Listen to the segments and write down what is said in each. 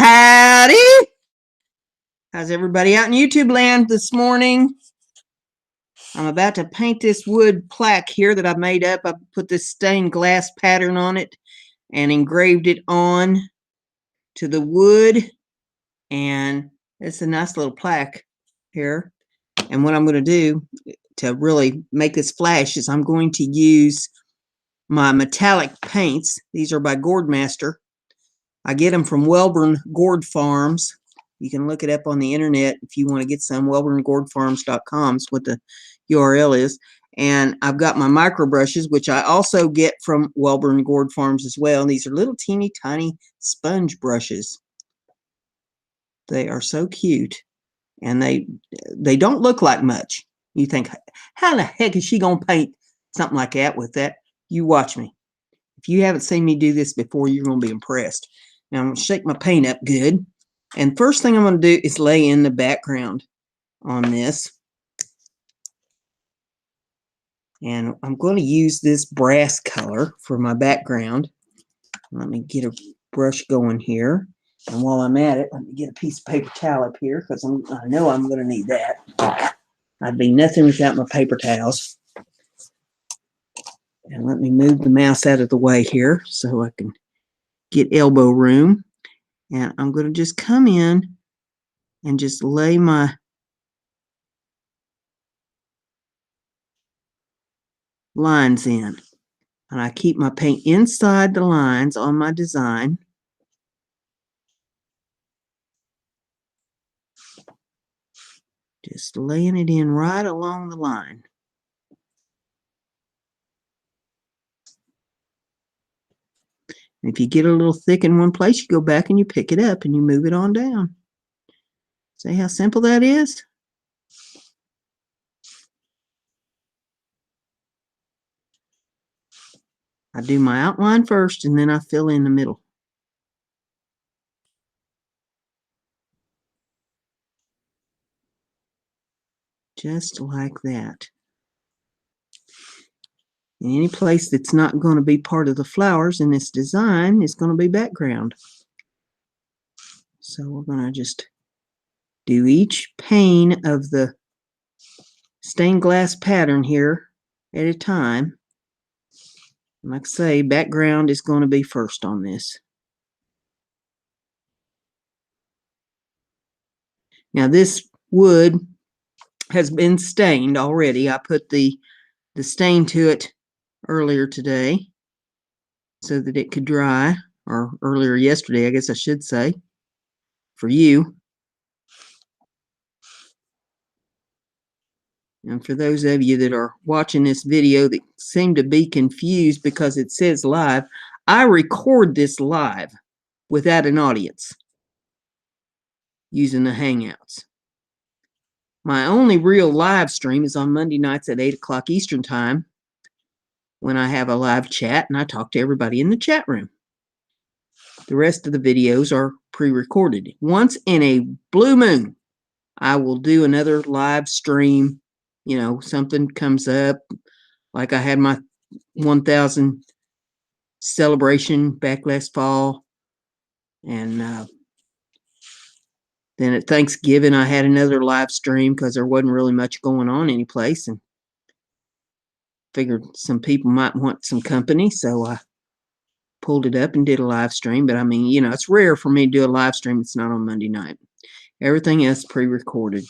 Howdy! How's everybody out in YouTube land this morning? I'm about to paint this wood plaque here that I made up. I put this stained glass pattern on it and engraved it on to the wood. And it's a nice little plaque here. And what I'm going to do to really make this flash is I'm going to use my metallic paints. These are by Gourdmaster. I get them from Welborn Gourd Farms. You can look it up on the internet if you want to get some. WelbornGourdFarms.com is what the URL is. And I've got my micro brushes, which I also get from Welborn Gourd Farms as well. And these are little teeny tiny sponge brushes. They are so cute. And they don't look like much. You think, how the heck is she going to paint something like that with that? You watch me. If you haven't seen me do this before, you're going to be impressed. Now I'm going to shake my paint up good. And first thing I'm going to do is lay in the background on this. And I'm going to use this brass color for my background. Let me get a brush going here. And while I'm at it, let me get a piece of paper towel up here because I know I'm going to need that. I'd be nothing without my paper towels. And let me move the mouse out of the way here so I can get elbow room. And I'm going to just come in and just lay my lines in. And I keep my paint inside the lines on my design. Just laying it in right along the line. If you get a little thick in one place, you go back and you pick it up and you move it on down. See how simple that is? I do my outline first and then I fill in the middle. Just like that. And any place that's not going to be part of the flowers in this design is going to be background. So we're going to just do each pane of the stained glass pattern here at a time. Like I say, background is going to be first on this. Now this wood has been stained already. I put the stain to it earlier today so that it could dry, or earlier yesterday, I guess I should say, for you. And for those of you that are watching this video that seem to be confused because it says live, I record this live without an audience using the Hangouts. My only real live stream is on Monday nights at 8 o'clock Eastern Time when I have a live chat and I talk to everybody in the chat room. The rest of the videos are pre-recorded. Once in a blue moon, I will do another live stream. You know, something comes up, like I had my 1000 celebration back last fall. And then at Thanksgiving, I had another live stream because there wasn't really much going on anyplace. And figured some people might want some company. So I pulled it up and did a live stream. But I mean, you know, it's rare for me to do a live stream. It's not on Monday night. Everything else pre-recorded.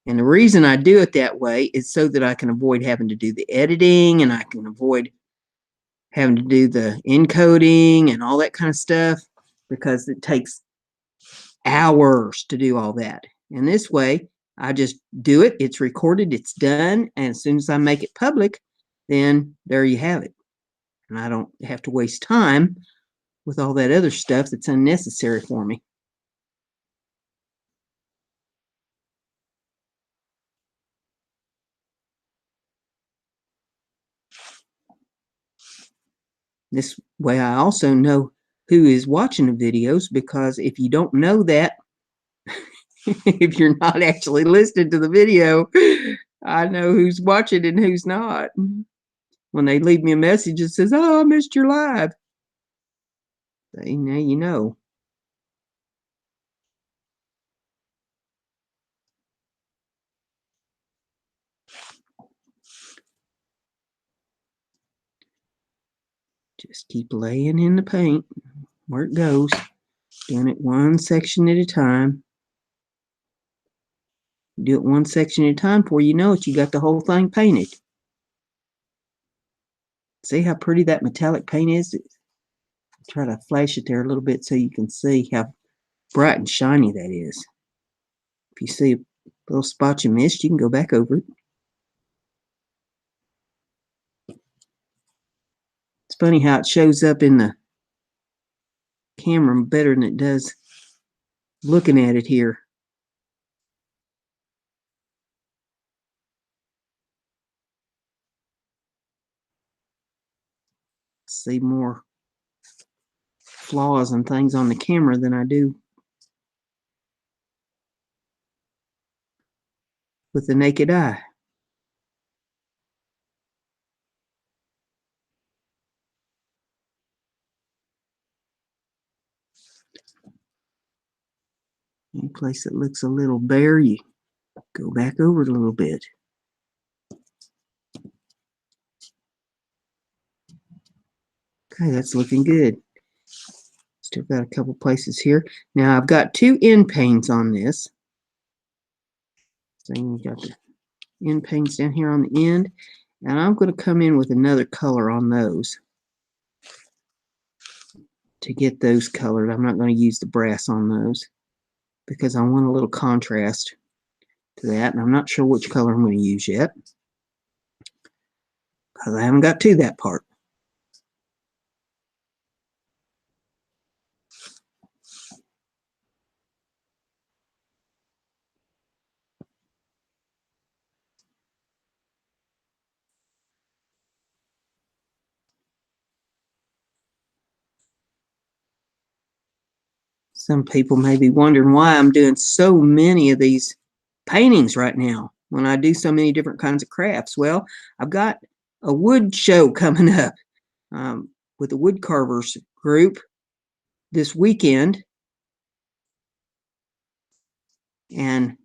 And the reason I do it that way is so that I can avoid having to do the editing and I can avoid having to do the encoding and all that kind of stuff because it takes hours to do all that. And this way, I just do it. It's recorded. It's done. And as soon as I make it public, then there you have it. And I don't have to waste time with all that other stuff that's unnecessary for me. This way I also know who is watching the videos, because if you don't know that, if you're not actually listening to the video, I know who's watching and who's not. when they leave me a message that says, "Oh, I missed your live." So now you know. Just keep laying in the paint where it goes, doing it one section at a time. Do it one section at a time before you know it, you got the whole thing painted. See how pretty that metallic paint is? Try to flash it there a little bit so you can see how bright and shiny that is. If you see a little spot you missed, you can go back over it. It's funny how it shows up in the camera better than it does looking at it here. See more flaws and things on the camera than I do with the naked eye. Any place that looks a little bare, you go back over it a little bit. Okay, that's looking good. Still got a couple places here. Now I've got two end panes on this. So you got the end panes down here on the end, and I'm going to come in with another color on those to get those colored. I'm not going to use the brass on those because I want a little contrast to that, and I'm not sure which color I'm going to use yet because I haven't got to that part. Some people may be wondering why I'm doing so many of these paintings right now when I do so many different kinds of crafts. Well, I've got a wood show coming up with the wood carvers group this weekend, and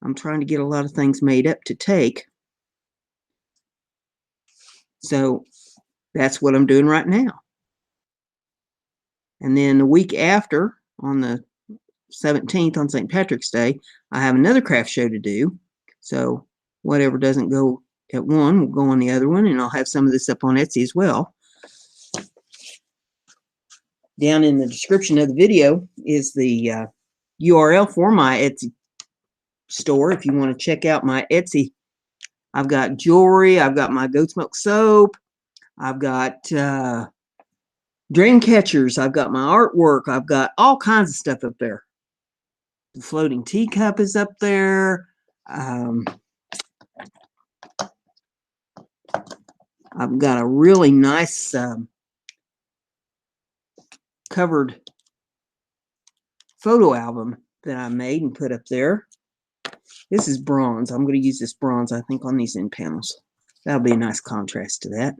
I'm trying to get a lot of things made up to take. So that's what I'm doing right now. And then the week after, on the 17th, on St. Patrick's Day, I have another craft show to do. So whatever doesn't go at one will go on the other one, and I'll have some of this up on Etsy as well. Down in the description of the video is the URL for my Etsy store if you want to check out my Etsy. I've got jewelry, I've got my goat's milk soap, I've got dream catchers, I've got my artwork, I've got all kinds of stuff up there. The floating teacup is up there. I've got a really nice covered photo album that I made and put up there. This is bronze. I'm going to use this bronze, I think, on these end panels. That'll be a nice contrast to that.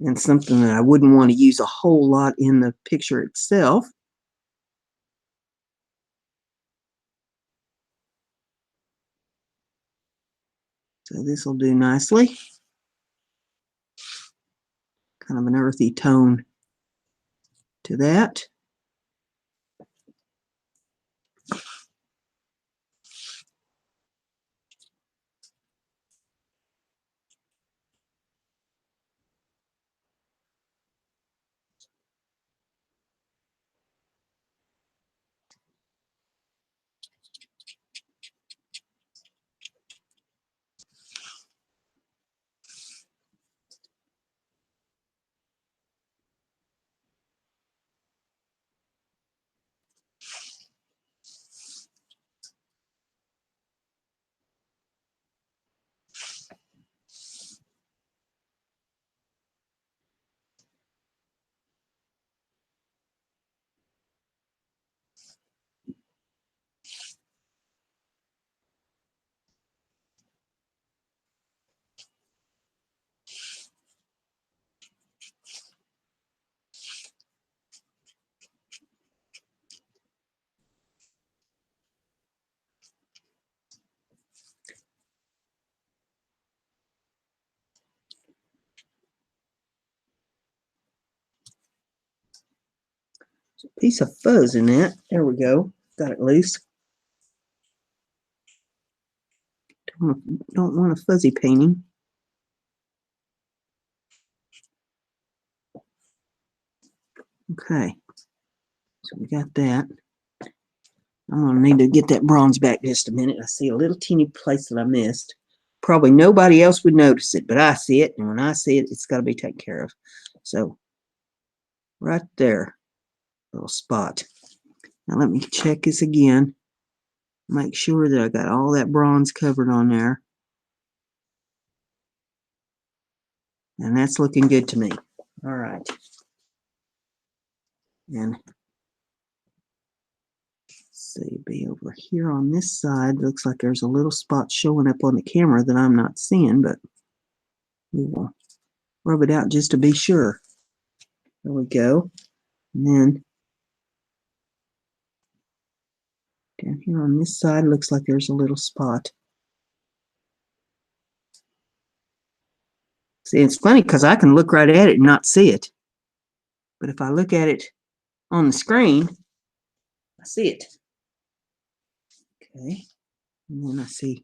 And something that I wouldn't want to use a whole lot in the picture itself. So this will do nicely. Kind of an earthy tone to that. There's a piece of fuzz in that. There we go. Got it loose. Don't want a fuzzy painting. Okay. So we got that. I'm going to need to get that bronze back just a minute. I see a little teeny place that I missed. Probably nobody else would notice it, but I see it. And when I see it, it's got to be taken care of. So right there, little spot. Now let me check this again. Make sure that I got all that bronze covered on there. And that's looking good to me. All right. And see, be over here on this side. Looks like there's a little spot showing up on the camera that I'm not seeing, but we will rub it out just to be sure. There we go. And then down here on this side, looks like there's a little spot. See, it's funny because I can look right at it and not see it. But if I look at it on the screen, I see it. Okay. And then I see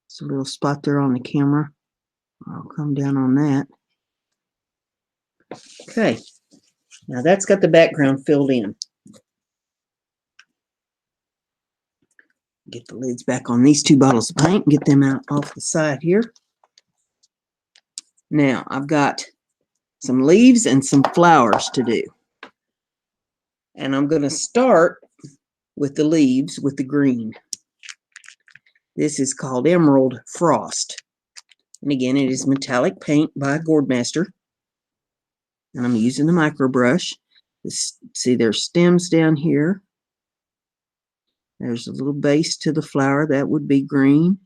it's a little spot there on the camera. I'll come down on that. Okay. Now that's got the background filled in. Get the lids back on these two bottles of paint. Get them out off the side here. Now I've got some leaves and some flowers to do. And I'm going to start with the leaves with the green. This is called Emerald Frost. And again, it is metallic paint by Gordmaster. And I'm using the micro brush. See, there's stems down here. There's a little base to the flower. That would be green.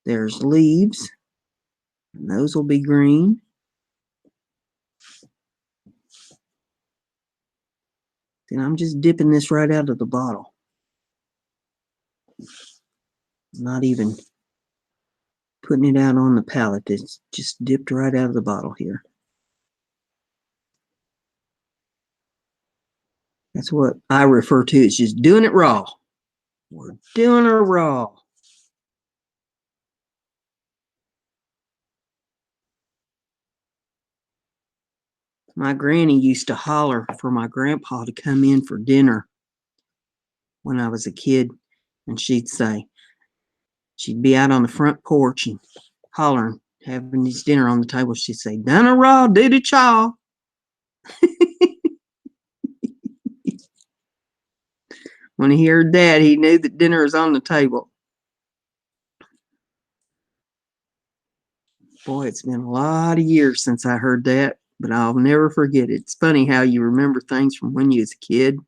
There's leaves. And those will be green. And I'm just dipping this right out of the bottle. Not even putting it out on the palette. It's just dipped right out of the bottle here. That's what I refer to as just doing it raw. We're doing it raw. My granny used to holler for my grandpa to come in for dinner when I was a kid. And she'd say, she'd be out on the front porch and hollering, having his dinner on the table. She'd say, done it raw, do the chaw. When he heard that, he knew that dinner was on the table. Boy, it's been a lot of years since I heard that, but I'll never forget it. It's funny how you remember things from when you was a kid.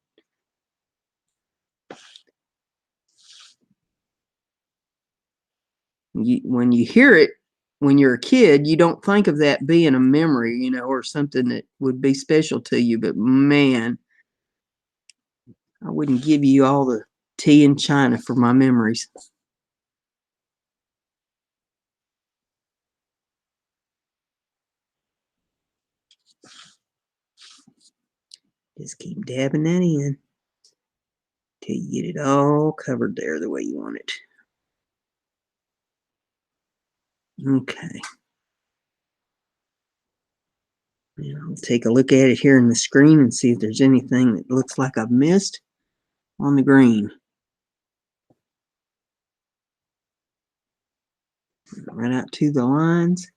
When you hear it, when you're a kid, you don't think of that being a memory, you know, or something that would be special to you. But man, I wouldn't give you all the tea in China for my memories. Just keep dabbing that in till you get it all covered there the way you want it. Okay. And I'll take a look at it here in the screen and see if there's anything that looks like I've missed on the green. Right out to the lines.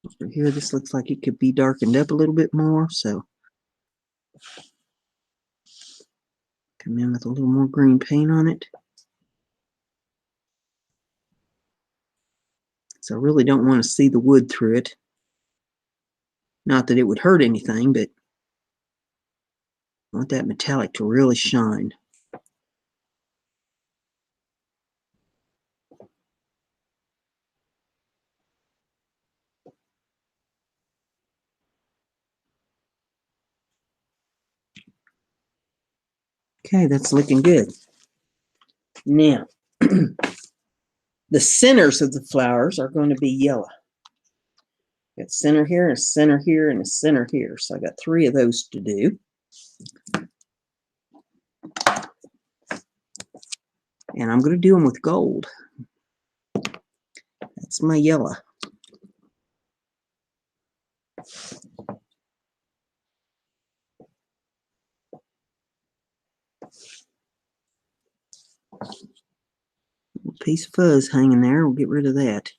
Over here, this looks like it could be darkened up a little bit more, so come in with a little more green paint on it. So I really don't want to see the wood through it. Not that it would hurt anything, but I want that metallic to really shine. Okay, that's looking good. Now, the centers of the flowers are going to be yellow. Got center here, and a center here, and a center here. So I got 3 of those to do. And I'm going to do them with gold. That's my yellow. Piece of fuzz hanging there. We'll get rid of that.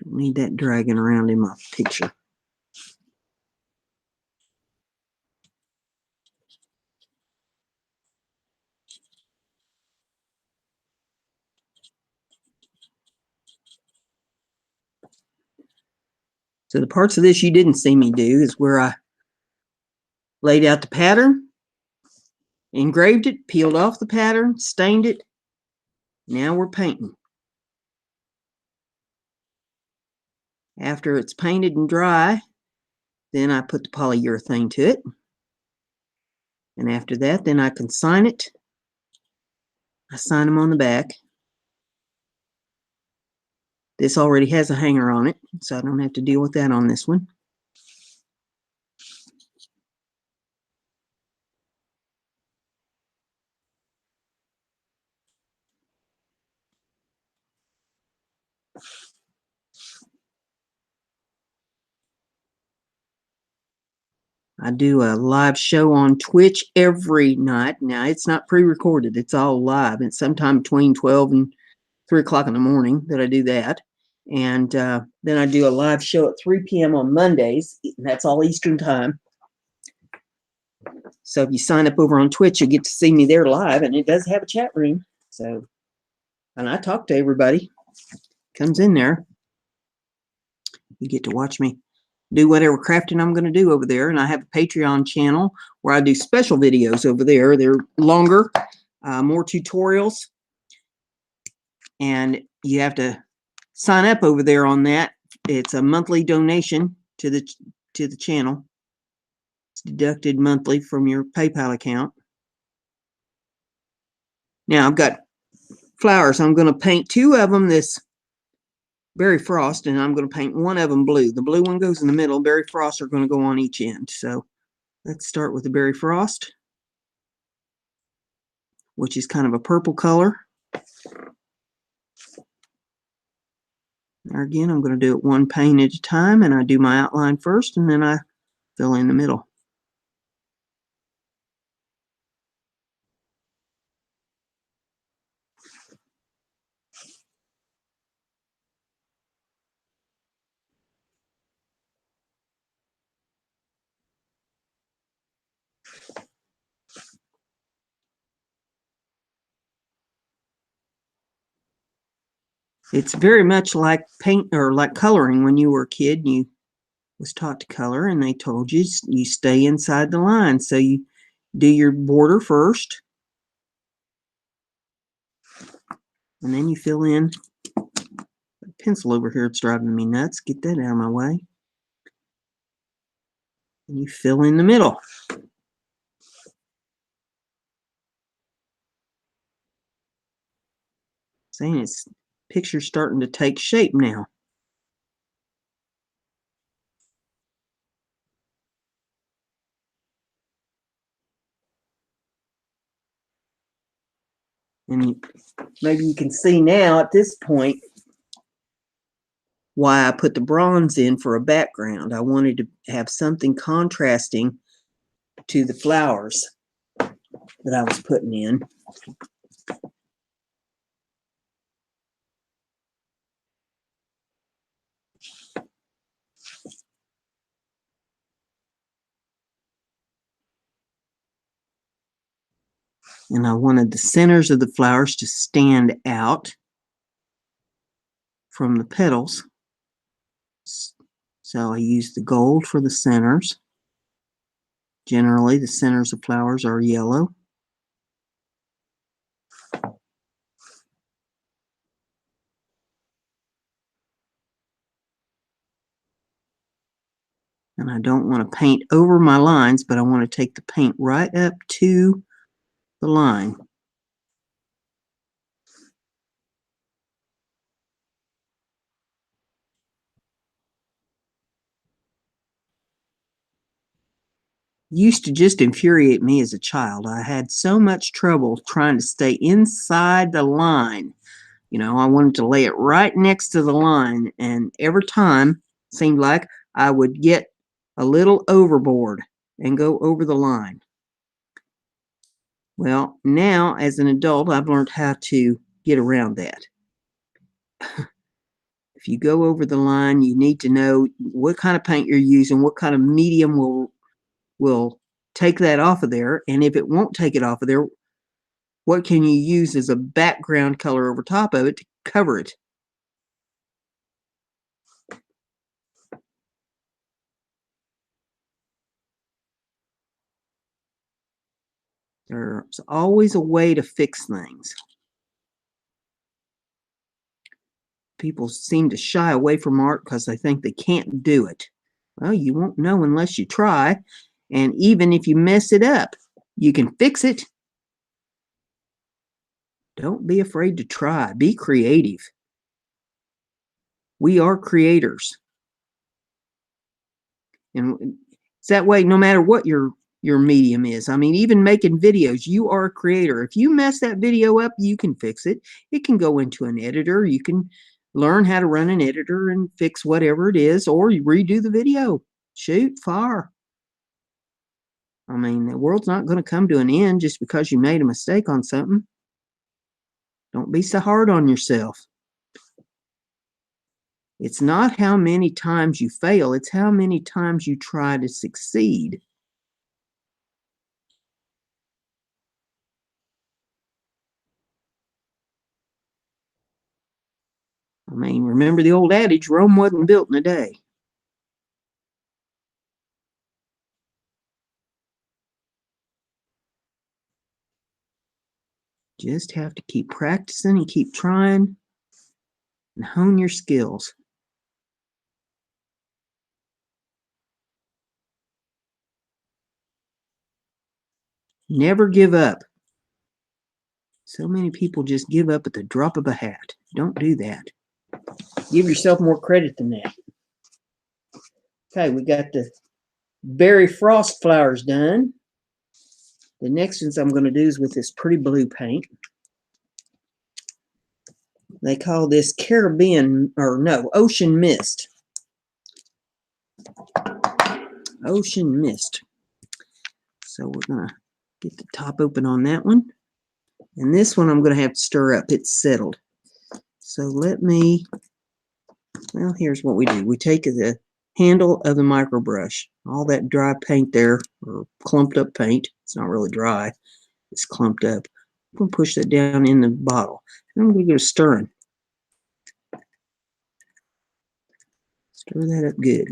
Don't need that dragging around in my picture. So the parts of this you didn't see me do is where I laid out the pattern, engraved it, peeled off the pattern, stained it. Now we're painting. After it's painted and dry, then I put the polyurethane to it. And after that, then I consign it. I sign them on the back. This already has a hanger on it, so I don't have to deal with that on this one. I do a live show on Twitch every night. Now, it's not pre-recorded. It's all live. It's sometime between 12 and 3 o'clock in the morning that I do that. And then I do a live show at 3 p.m. on Mondays. That's all Eastern time. So if you sign up over on Twitch, you'll get to see me there live. And it does have a chat room. So, and I talk to everybody. Comes in there. You get to watch me do whatever crafting I'm going to do over there. And I have a Patreon channel where I do special videos over there. They're longer, more tutorials. And you have to sign up over there on that. It's a monthly donation to the channel. It's deducted monthly from your PayPal account. Now I've got flowers. I'm going to paint 2 of them this berry frost, and I'm going to paint 1 of them blue. The blue one goes in the middle. Berry frost are going to go on each end. So let's start with the berry frost, which is kind of a purple color. There again, I'm going to do it 1 paint at a time, and I do my outline first, and then I fill in the middle. It's very much like paint or like coloring when you were a kid. You was taught to color, and they told you you stay inside the line. So you do your border first, and then you fill in. The pencil over here, it's driving me nuts. Get that out of my way. And you fill in the middle. Saying it's picture's starting to take shape now. And maybe you can see now at this point why I put the bronze in for a background. I wanted to have something contrasting to the flowers that I was putting in. And I wanted the centers of the flowers to stand out from the petals. So I used the gold for the centers. Generally, the centers of flowers are yellow. And I don't want to paint over my lines, but I want to take the paint right up to the line. used to just infuriate me as a child. I had so much trouble trying to stay inside the line. You know, I wanted to lay it right next to the line, and every time seemed like I would get a little overboard and go over the line. Well, now as an adult, I've learned how to get around that. If you go over the line, you need to know what kind of paint you're using, what kind of medium will take that off of there, and if it won't take it off of there, what can you use as a background color over top of it to cover it? There's always a way to fix things. People seem to shy away from art because they think they can't do it. Well, you won't know unless you try. And even if you mess it up, you can fix it. Don't be afraid to try. Be creative. We are creators. And it's that way no matter what your medium is. I mean, even making videos, you are a creator. If you mess that video up, you can fix it. It can go into an editor. You can learn how to run an editor and fix whatever it is, or you redo the video. Shoot, fire. I mean, the world's not going to come to an end just because you made a mistake on something. Don't be so hard on yourself. It's not how many times you fail, it's how many times you try to succeed. I mean, remember the old adage, Rome wasn't built in a day. Just have to keep practicing and keep trying and hone your skills. Never give up. So many people just give up at the drop of a hat. Don't do that. Give yourself more credit than that. Okay, we got the berry frost flowers done. The next ones I'm going to do is with this pretty blue paint. They call this Ocean Mist. Ocean Mist. So we're going to get the top open on that one. And this one I'm going to have to stir up. It's settled. So let me, well, here's what we do. We take the handle of the micro brush, all that dry paint there, or clumped up paint. It's not really dry. It's clumped up. I'm going to push that down in the bottle. And I'm going to go stirring. Stir that up good.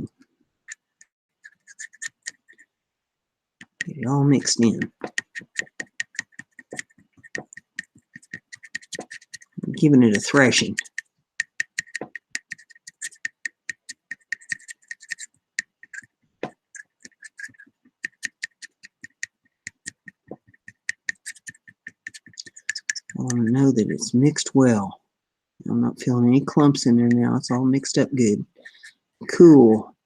Get it all mixed in. I'm giving it a thrashing. I want to know that it's mixed well. I'm not feeling any clumps in there now. It's all mixed up good. Cool.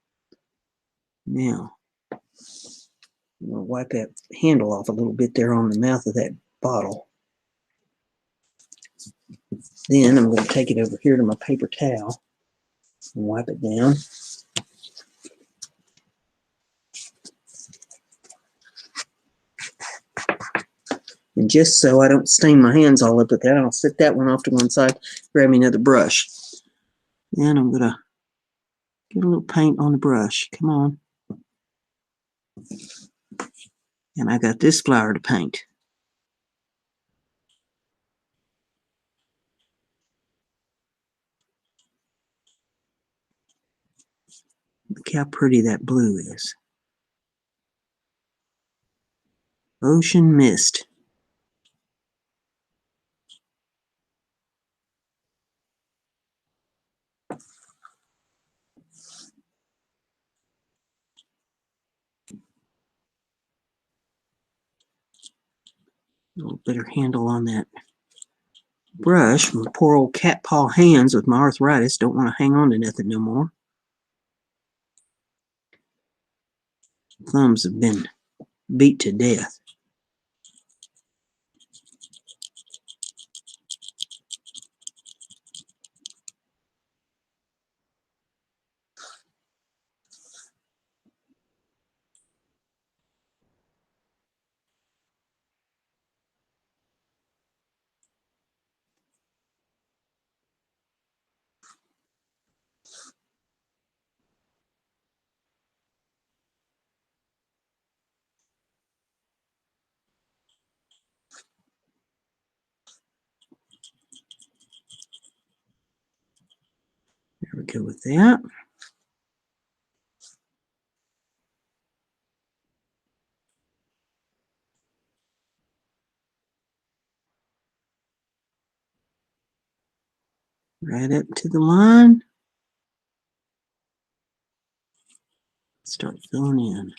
Now, I'm going to wipe that handle off a little bit there on the mouth of that bottle. Then I'm going to take it over here to my paper towel and wipe it down. And just so I don't stain my hands all up with that, I'll set that one off to one side, grab me another brush. Then I'm going to get a little paint on the brush. Come on. And I got this flower to paint. Look how pretty that blue is. Ocean Mist. A little better handle on that brush. My poor old cat paw hands with my arthritis don't want to hang on to nothing no more. Thumbs have been beat to death. There we go with that. Right up to the line. Start filling in.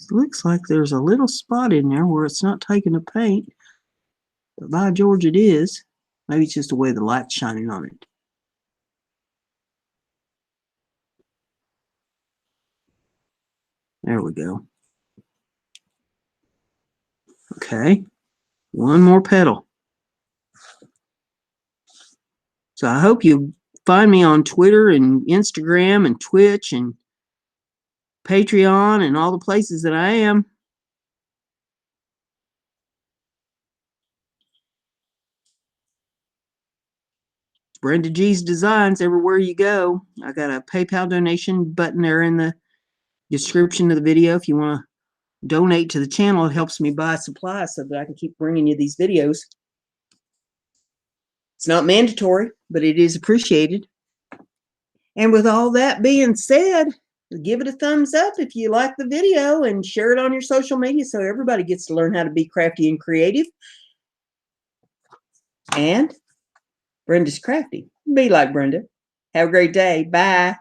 It looks like there's a little spot in there where it's not taking the paint, but by George it is. Maybe it's just the way the light's shining on it. There we go. Okay, one more petal. So I hope you find me on Twitter and Instagram and Twitch and Patreon and all the places that I am. BrendaG's Designs everywhere you go. I got a PayPal donation button there in the description of the video if you want to donate to the channel. It helps me buy supplies so that I can keep bringing you these videos. It's not mandatory, but it is appreciated. And with all that being said, give it a thumbs up if you like the video and share it on your social media so everybody gets to learn how to be crafty and creative. And Brenda's crafty. Be like Brenda. Have a great day. Bye.